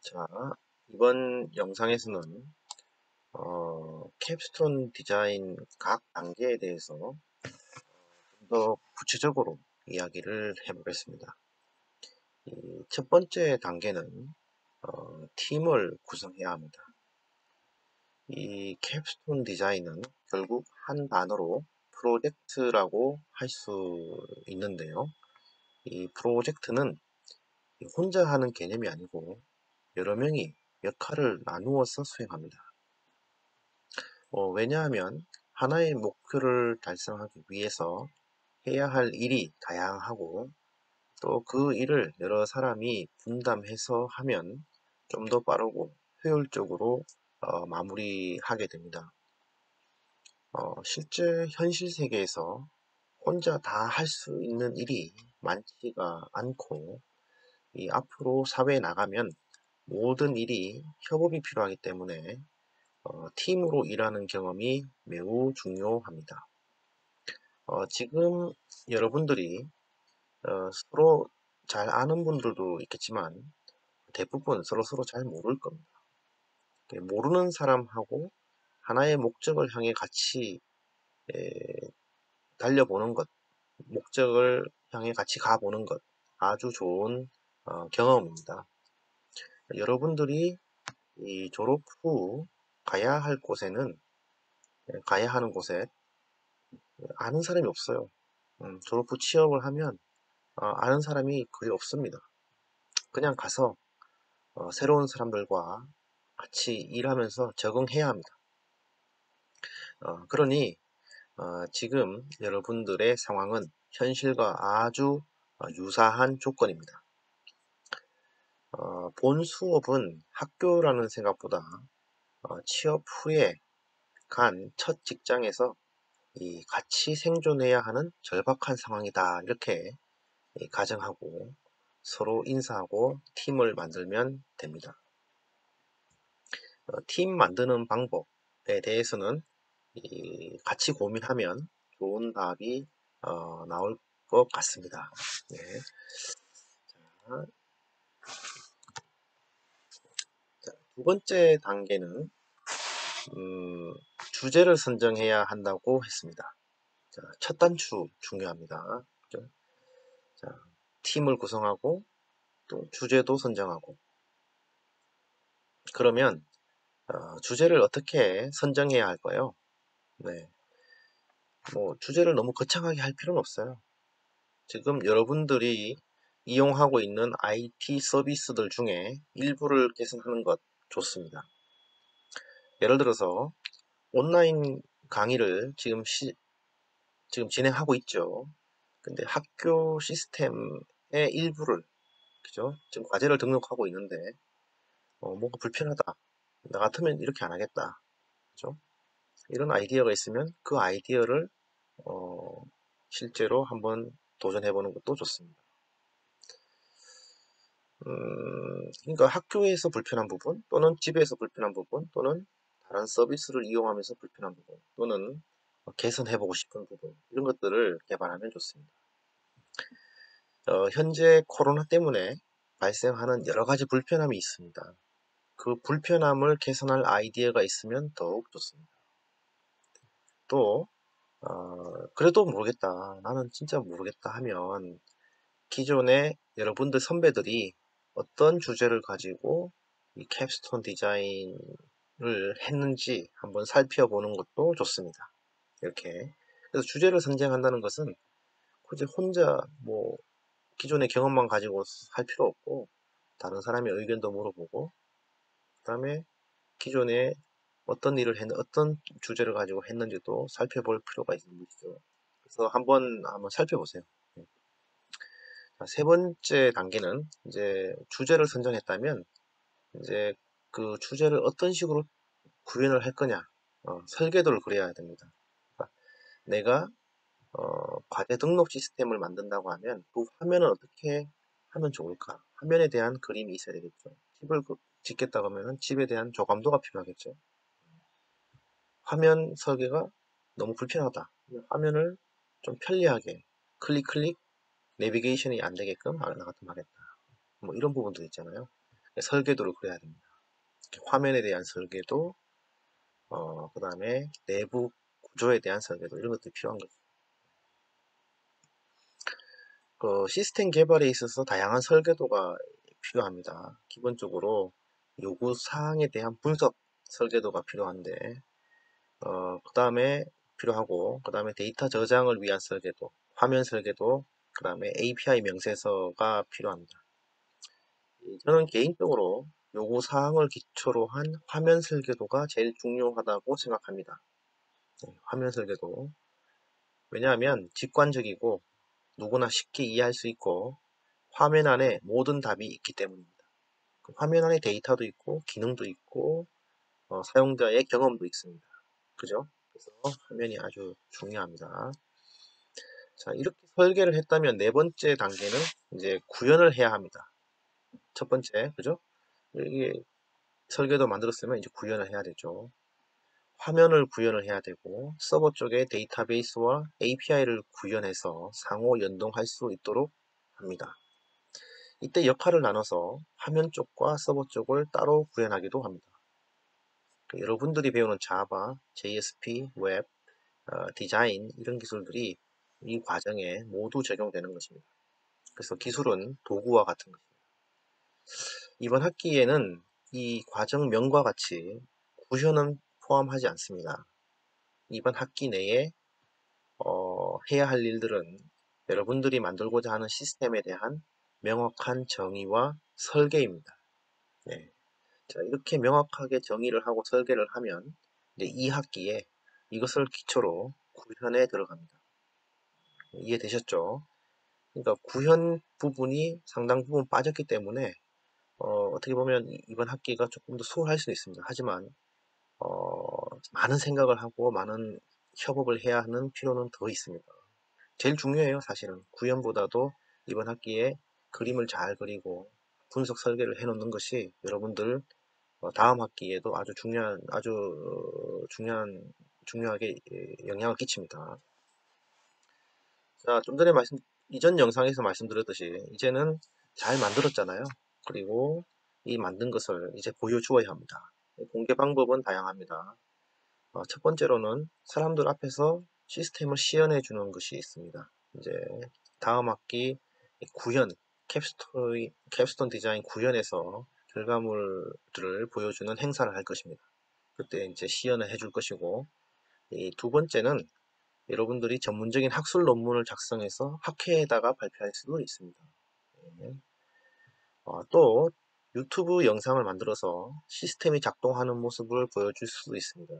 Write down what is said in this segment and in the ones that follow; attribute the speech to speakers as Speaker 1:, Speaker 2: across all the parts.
Speaker 1: 자, 이번 영상에서는 캡스톤 디자인 각 단계에 대해서 좀 더 구체적으로 이야기를 해보겠습니다. 이 첫 번째 단계는 팀을 구성해야 합니다. 이 캡스톤 디자인은 결국 한 단어로 프로젝트라고 할 수 있는데요. 이 프로젝트는 혼자 하는 개념이 아니고 여러 명이 역할을 나누어서 수행합니다. 왜냐하면 하나의 목표를 달성하기 위해서 해야 할 일이 다양하고 또 그 일을 여러 사람이 분담해서 하면 좀 더 빠르고 효율적으로 마무리하게 됩니다. 실제 현실 세계에서 혼자 다 할 수 있는 일이 많지가 않고 이 앞으로 사회에 나가면 모든 일이 협업이 필요하기 때문에 팀으로 일하는 경험이 매우 중요합니다. 지금 여러분들이 서로 잘 아는 분들도 있겠지만 대부분 서로 잘 모를 겁니다. 모르는 사람하고 하나의 목적을 향해 같이 달려보는 것, 목적을 향해 같이 가보는 것, 아주 좋은 경험입니다. 여러분들이 이 졸업 후 가야 할 곳에는 가야 하는 곳에 아는 사람이 없어요. 졸업 후 취업을 하면 아는 사람이 거의 없습니다. 그냥 가서 새로운 사람들과 같이 일하면서 적응해야 합니다. 그러니 지금 여러분들의 상황은 현실과 아주 유사한 조건입니다. 본 수업은 학교라는 생각보다 취업 후에 간 첫 직장에서 이 같이 생존해야 하는 절박한 상황이다 이렇게 가정하고 서로 인사하고 팀을 만들면 됩니다. 팀 만드는 방법에 대해서는 같이 고민하면 좋은 답이 나올 것 같습니다. 네. 자, 두 번째 단계는 주제를 선정해야 한다고 했습니다. 자, 첫 단추 중요합니다. 그죠? 자, 팀을 구성하고 또 주제도 선정하고 그러면 주제를 어떻게 선정해야 할까요? 네, 뭐 주제를 너무 거창하게 할 필요는 없어요. 지금 여러분들이 이용하고 있는 IT 서비스들 중에 일부를 개선하는 것 좋습니다. 예를 들어서 온라인 강의를 지금 진행하고 있죠. 근데 학교 시스템의 일부를 그죠? 지금 과제를 등록하고 있는데 뭔가 불편하다. 나 같으면 이렇게 안 하겠다. 그죠? 이런 아이디어가 있으면 그 아이디어를 실제로 한번 도전해보는 것도 좋습니다. 그러니까 학교에서 불편한 부분 또는 집에서 불편한 부분 또는 다른 서비스를 이용하면서 불편한 부분 또는 개선해보고 싶은 부분 이런 것들을 개발하면 좋습니다. 현재 코로나 때문에 발생하는 여러 가지 불편함이 있습니다. 그 불편함을 개선할 아이디어가 있으면 더욱 좋습니다. 또 그래도 모르겠다. 나는 진짜 모르겠다 하면 기존에 여러분들 선배들이 어떤 주제를 가지고 이 캡스톤 디자인을 했는지 한번 살펴보는 것도 좋습니다. 이렇게. 그래서 주제를 선정한다는 것은 굳이 혼자 뭐 기존의 경험만 가지고 할 필요 없고 다른 사람의 의견도 물어보고 그다음에 기존에 어떤 주제를 가지고 했는지도 살펴볼 필요가 있는 것이죠. 그래서 한번 살펴보세요. 세 번째 단계는 이제 주제를 선정했다면 이제 그 주제를 어떤 식으로 구현을 할 거냐 설계도를 그려야 됩니다. 그러니까 내가 과제 등록 시스템을 만든다고 하면 그 화면을 어떻게 하면 좋을까? 화면에 대한 그림이 있어야 되겠죠. 집을 짓겠다고 하면 집에 대한 조감도가 필요하겠죠. 화면 설계가 너무 불편하다. 화면을 좀 편리하게 클릭 내비게이션이 안 되게끔 나 같으면 하겠다. 뭐 이런 부분도 있잖아요. 설계도를 그려야 됩니다. 화면에 대한 설계도, 그 다음에 내부 구조에 대한 설계도, 이런 것들이 필요한 거죠. 그 시스템 개발에 있어서 다양한 설계도가 필요합니다. 기본적으로 요구 사항에 대한 분석 설계도가 필요한데, 그 다음에 필요하고, 그 다음에 데이터 저장을 위한 설계도, 화면 설계도, 그 다음에 API 명세서가 필요합니다. 저는 개인적으로 요구 사항을 기초로 한 화면 설계도가 제일 중요하다고 생각합니다. 화면 설계도. 왜냐하면 직관적이고 누구나 쉽게 이해할 수 있고 화면 안에 모든 답이 있기 때문입니다. 그 화면 안에 데이터도 있고 기능도 있고 사용자의 경험도 있습니다. 그죠? 그래서 화면이 아주 중요합니다. 자, 이렇게 설계를 했다면 네 번째 단계는 이제 구현을 해야 합니다. 첫 번째, 그죠? 이게 설계도 만들었으면 이제 구현을 해야 되죠. 화면을 구현을 해야 되고 서버 쪽에 데이터베이스와 API를 구현해서 상호 연동할 수 있도록 합니다. 이때 역할을 나눠서 화면 쪽과 서버 쪽을 따로 구현하기도 합니다. 여러분들이 배우는 자바, JSP, 웹, 디자인 이런 기술들이 이 과정에 모두 적용되는 것입니다. 그래서 기술은 도구와 같은 것입니다. 이번 학기에는 이 과정명과 같이 구현은 포함하지 않습니다. 이번 학기 내에 해야 할 일들은 여러분들이 만들고자 하는 시스템에 대한 명확한 정의와 설계입니다. 네. 자, 이렇게 명확하게 정의를 하고 설계를 하면 이제 이 학기에 이것을 기초로 구현에 들어갑니다. 이해되셨죠? 그러니까 구현 부분이 상당 부분 빠졌기 때문에 어떻게 보면 이번 학기가 조금 더 수월할 수도 있습니다. 하지만 많은 생각을 하고 많은 협업을 해야 하는 필요는 더 있습니다. 제일 중요해요, 사실은. 구현보다도 이번 학기에 그림을 잘 그리고 분석 설계를 해놓는 것이 여러분들 다음 학기에도 아주 중요하게 영향을 끼칩니다. 자, 좀 전에 이전 영상에서 말씀드렸듯이 이제는 잘 만들었잖아요. 그리고 이 만든 것을 이제 보여주어야 합니다. 공개 방법은 다양합니다. 첫 번째로는 사람들 앞에서 시스템을 시연해 주는 것이 있습니다. 이제 다음 학기 구현, 캡스톤 디자인 구현에서 결과물들을 보여주는 행사를 할 것입니다. 그때 이제 시연을 해줄 것이고, 이 두 번째는 여러분들이 전문적인 학술 논문을 작성해서 학회에다가 발표할 수도 있습니다. 네. 또 유튜브 영상을 만들어서 시스템이 작동하는 모습을 보여줄 수도 있습니다.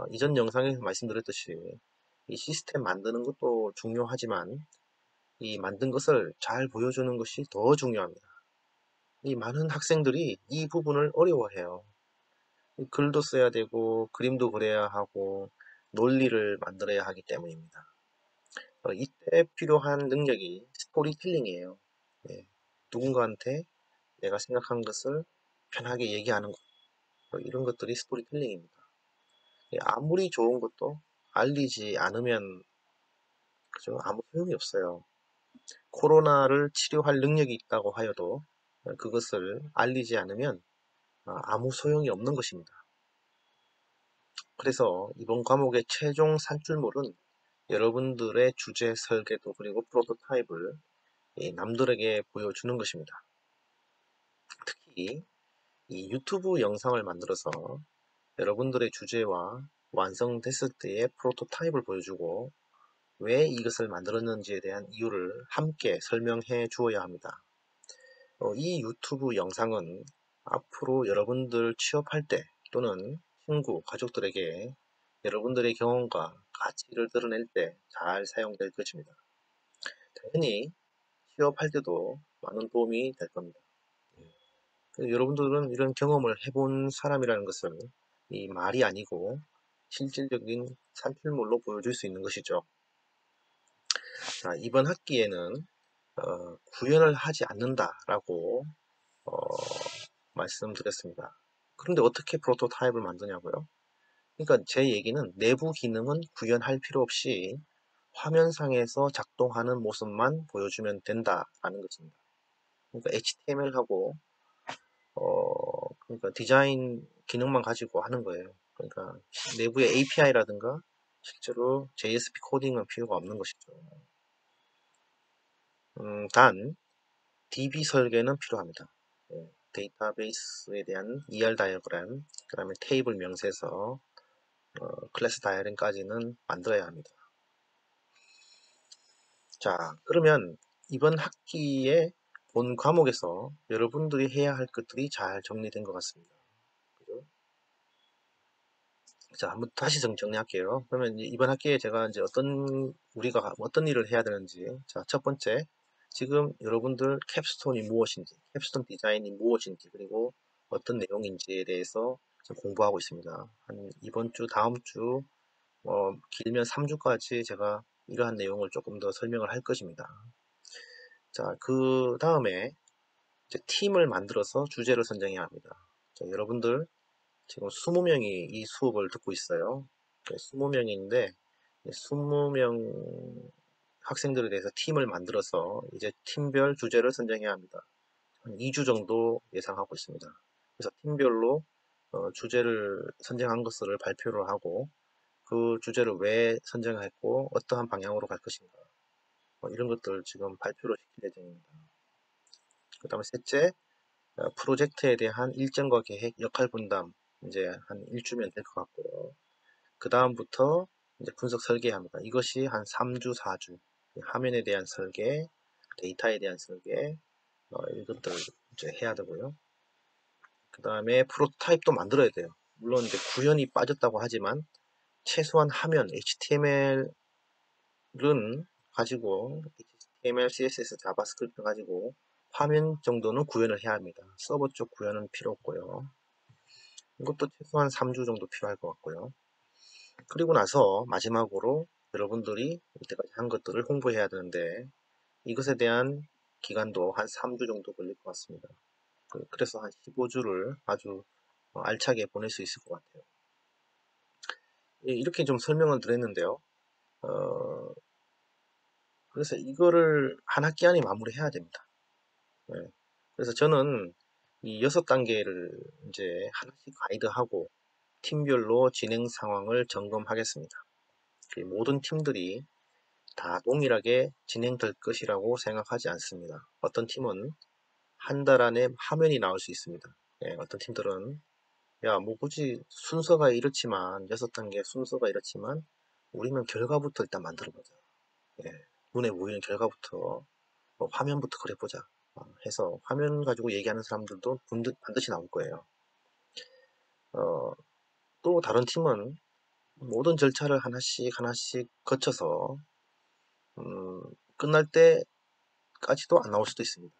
Speaker 1: 이전 영상에서 말씀드렸듯이 이 시스템 만드는 것도 중요하지만 이 만든 것을 잘 보여주는 것이 더 중요합니다. 이 많은 학생들이 이 부분을 어려워해요. 글도 써야 되고 그림도 그려야 하고 논리를 만들어야 하기 때문입니다. 이때 필요한 능력이 스토리텔링이에요. 네. 누군가한테 내가 생각한 것을 편하게 얘기하는 것, 이런 것들이 스토리텔링입니다. 아무리 좋은 것도 알리지 않으면 그죠? 아무 소용이 없어요. 코로나를 치료할 능력이 있다고 하여도 그것을 알리지 않으면 아무 소용이 없는 것입니다. 그래서 이번 과목의 최종 산출물은 여러분들의 주제 설계도 그리고 프로토타입을 남들에게 보여주는 것입니다. 특히 이 유튜브 영상을 만들어서 여러분들의 주제와 완성됐을 때의 프로토타입을 보여주고 왜 이것을 만들었는지에 대한 이유를 함께 설명해 주어야 합니다. 이 유튜브 영상은 앞으로 여러분들 취업할 때 또는 친구, 가족들에게 여러분들의 경험과 가치를 드러낼 때 잘 사용될 것입니다. 당연히 취업할 때도 많은 도움이 될 겁니다. 여러분들은 이런 경험을 해본 사람이라는 것을 이 말이 아니고 실질적인 산출물로 보여줄 수 있는 것이죠. 자, 이번 학기에는 구현을 하지 않는다라고 말씀드렸습니다. 그런데 어떻게 프로토타입을 만드냐고요? 그러니까 제 얘기는 내부 기능은 구현할 필요 없이 화면상에서 작동하는 모습만 보여주면 된다라는 것입니다. 그러니까 HTML하고 그러니까 디자인 기능만 가지고 하는 거예요. 그러니까 내부의 API라든가 실제로 JSP 코딩은 필요가 없는 것이죠. 단 DB 설계는 필요합니다. 데이터베이스에 대한 ER 다이어그램, 그 다음에 테이블 명세서, 클래스 다이어그램까지는 만들어야 합니다. 자, 그러면 이번 학기에 본 과목에서 여러분들이 해야 할 것들이 잘 정리된 것 같습니다. 그죠? 자, 한번 다시 정리할게요. 그러면 이번 학기에 제가 이제 우리가 어떤 일을 해야 되는지. 자, 첫 번째, 지금 여러분들 캡스톤이 무엇인지, 캡스톤 디자인이 무엇인지, 그리고 어떤 내용인지에 대해서 지금 공부하고 있습니다. 이번 주, 다음 주, 길면 3주까지 제가 이러한 내용을 조금 더 설명을 할 것입니다. 자, 그 다음에 이제 팀을 만들어서 주제를 선정해야 합니다. 자, 여러분들 지금 20명이 이 수업을 듣고 있어요. 20명인데 20명 학생들에 대해서 팀을 만들어서 이제 팀별 주제를 선정해야 합니다. 한 2주 정도 예상하고 있습니다. 그래서 팀별로 주제를 선정한 것을 발표를 하고 그 주제를 왜 선정했고 어떠한 방향으로 갈 것인가 이런 것들을 지금 발표를 시킬 예정입니다. 그 다음에 셋째, 프로젝트에 대한 일정과 계획, 역할 분담 이제 한 1주면 될 것 같고요. 그 다음부터 이제 분석 설계합니다. 이것이 한 3주, 4주. 화면에 대한 설계, 데이터에 대한 설계, 이것들 이제 해야 되고요. 그 다음에 프로토타입도 만들어야 돼요. 물론 이제 구현이 빠졌다고 하지만 최소한 화면, HTML은 가지고 HTML, CSS, 자바스크립트 가지고 화면 정도는 구현을 해야 합니다. 서버 쪽 구현은 필요 없고요. 이것도 최소한 3주 정도 필요할 것 같고요. 그리고 나서 마지막으로 여러분들이 이때까지 한 것들을 홍보해야 되는데 이것에 대한 기간도 한 3주 정도 걸릴 것 같습니다. 그래서 한 15주를 아주 알차게 보낼 수 있을 것 같아요. 이렇게 좀 설명을 드렸는데요. 그래서 이거를 한 학기 안에 마무리해야 됩니다. 네. 그래서 저는 이 6단계를 이제 하나씩 가이드하고 팀별로 진행 상황을 점검하겠습니다. 모든 팀들이 다 동일하게 진행될 것이라고 생각하지 않습니다. 어떤 팀은 한 달 안에 화면이 나올 수 있습니다. 어떤 팀들은 야, 뭐 굳이 순서가 이렇지만 6단계 순서가 이렇지만 우리는 결과부터 일단 만들어보자. 예, 눈에 보이는 결과부터 화면부터 그려보자 해서 화면 가지고 얘기하는 사람들도 반드시 나올 거예요. 또 다른 팀은 모든 절차를 하나씩 하나씩 거쳐서 끝날 때까지도 안 나올 수도 있습니다.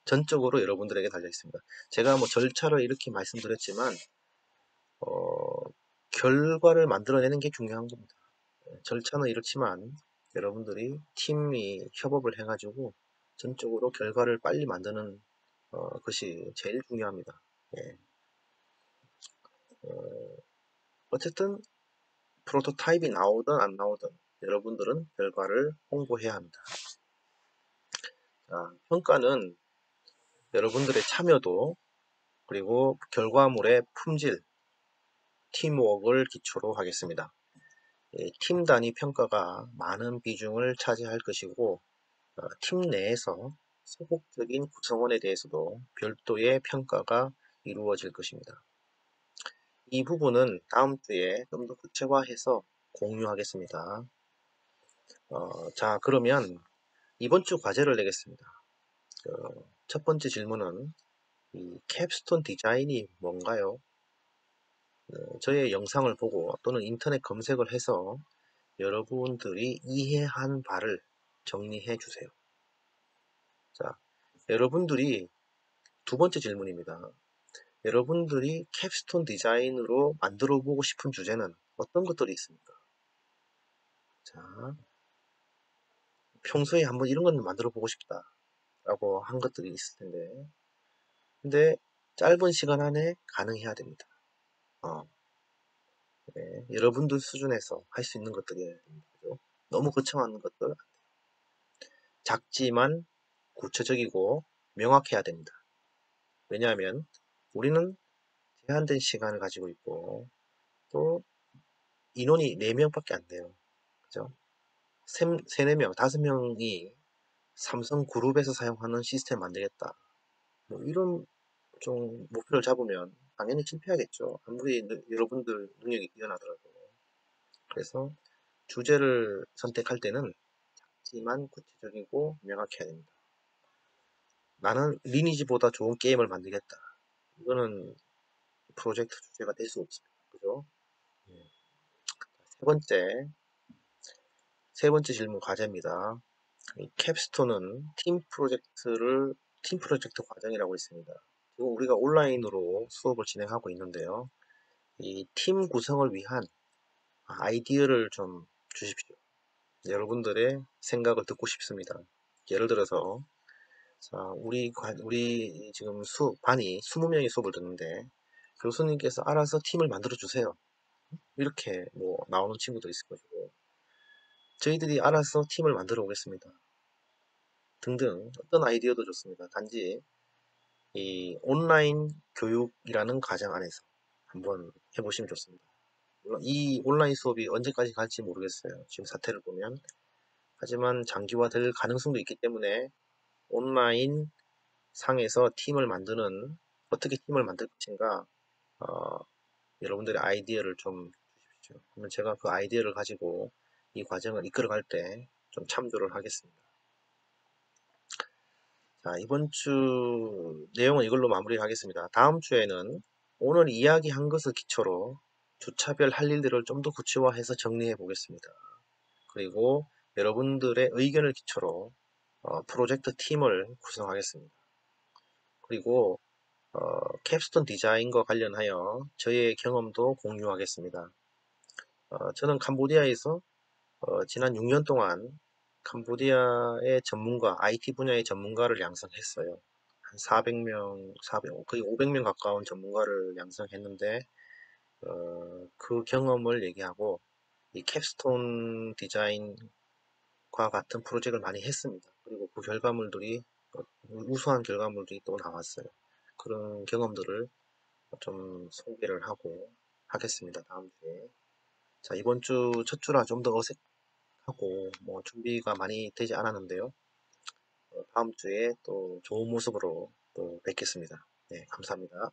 Speaker 1: 전적으로 여러분들에게 달려 있습니다. 제가 뭐 절차를 이렇게 말씀드렸지만 결과를 만들어내는 게 중요한 겁니다. 절차는 이렇지만 여러분들이 팀이 협업을 해가지고 전적으로 결과를 빨리 만드는 것이 제일 중요합니다. 예. 어쨌든 프로토타입이 나오든 안 나오든 여러분들은 결과를 홍보해야 합니다. 자, 평가는 여러분들의 참여도 그리고 결과물의 품질, 팀워크를 기초로 하겠습니다. 팀 단위 평가가 많은 비중을 차지할 것이고 팀 내에서 소극적인 구성원에 대해서도 별도의 평가가 이루어질 것입니다. 이 부분은 다음 주에 좀 더 구체화해서 공유하겠습니다. 자, 그러면 이번 주 과제를 내겠습니다. 첫 번째 질문은 이 캡스톤 디자인이 뭔가요? 저의 영상을 보고 또는 인터넷 검색을 해서 여러분들이 이해한 바를 정리해 주세요. 자, 여러분들이 두 번째 질문입니다. 여러분들이 캡스톤 디자인으로 만들어 보고 싶은 주제는 어떤 것들이 있습니까? 자, 평소에 한번 이런 건 만들어 보고 싶다 라고 한 것들이 있을 텐데 근데 짧은 시간 안에 가능해야 됩니다. 네, 여러분들 수준에서 할 수 있는 것들이에요. 너무 거창한 것들 작지만 구체적이고 명확해야 됩니다. 왜냐하면 우리는 제한된 시간을 가지고 있고 또 인원이 4명밖에 안 돼요. 그죠? 4명, 5명이 삼성그룹에서 사용하는 시스템 만들겠다. 뭐 이런 좀 목표를 잡으면 당연히 실패하겠죠. 아무리 여러분들 능력이 뛰어나더라도. 그래서 주제를 선택할 때는 작지만 구체적이고 명확해야 됩니다. 나는 리니지보다 좋은 게임을 만들겠다. 이거는 프로젝트 주제가 될 수 없습니다. 그죠? 세 번째, 세 번째 질문 과제입니다. 이 캡스톤은 팀 프로젝트 과정이라고 있습니다. 지금 우리가 온라인으로 수업을 진행하고 있는데요. 이 팀 구성을 위한 아이디어를 좀 주십시오. 여러분들의 생각을 듣고 싶습니다. 예를 들어서, 자, 우리 지금 반이 20명이 수업을 듣는데, 교수님께서 알아서 팀을 만들어 주세요. 이렇게 뭐 나오는 친구도 있을 것이고, 저희들이 알아서 팀을 만들어 오겠습니다. 등등 어떤 아이디어도 좋습니다. 단지 이 온라인 교육이라는 과정 안에서 한번 해보시면 좋습니다. 물론 이 온라인 수업이 언제까지 갈지 모르겠어요. 지금 사태를 보면. 하지만 장기화될 가능성도 있기 때문에 온라인 상에서 어떻게 팀을 만들 것인가, 어, 여러분들의 아이디어를 좀 주십시오. 그러면 제가 그 아이디어를 가지고 이 과정을 이끌어갈 때 좀 참조를 하겠습니다. 자, 이번 주 내용은 이걸로 마무리하겠습니다. 다음 주에는 오늘 이야기한 것을 기초로 주차별 할 일들을 좀 더 구체화해서 정리해 보겠습니다. 그리고 여러분들의 의견을 기초로 프로젝트 팀을 구성하겠습니다. 그리고 캡스톤 디자인과 관련하여 저의 경험도 공유하겠습니다. 저는 캄보디아에서 지난 6년 동안 캄보디아의 전문가, IT 분야의 전문가를 양성했어요. 한 400명, 거의 500명 가까운 전문가를 양성했는데, 그 경험을 얘기하고, 이 캡스톤 디자인과 같은 프로젝트를 많이 했습니다. 그리고 그 결과물들이, 우수한 결과물들이 또 나왔어요. 그런 경험들을 좀 소개를 하고 하겠습니다. 다음 주에. 자, 이번 주 첫 주라 좀 더 어색하고, 뭐, 준비가 많이 되지 않았는데요. 다음 주에 또 좋은 모습으로 또 뵙겠습니다. 네, 감사합니다.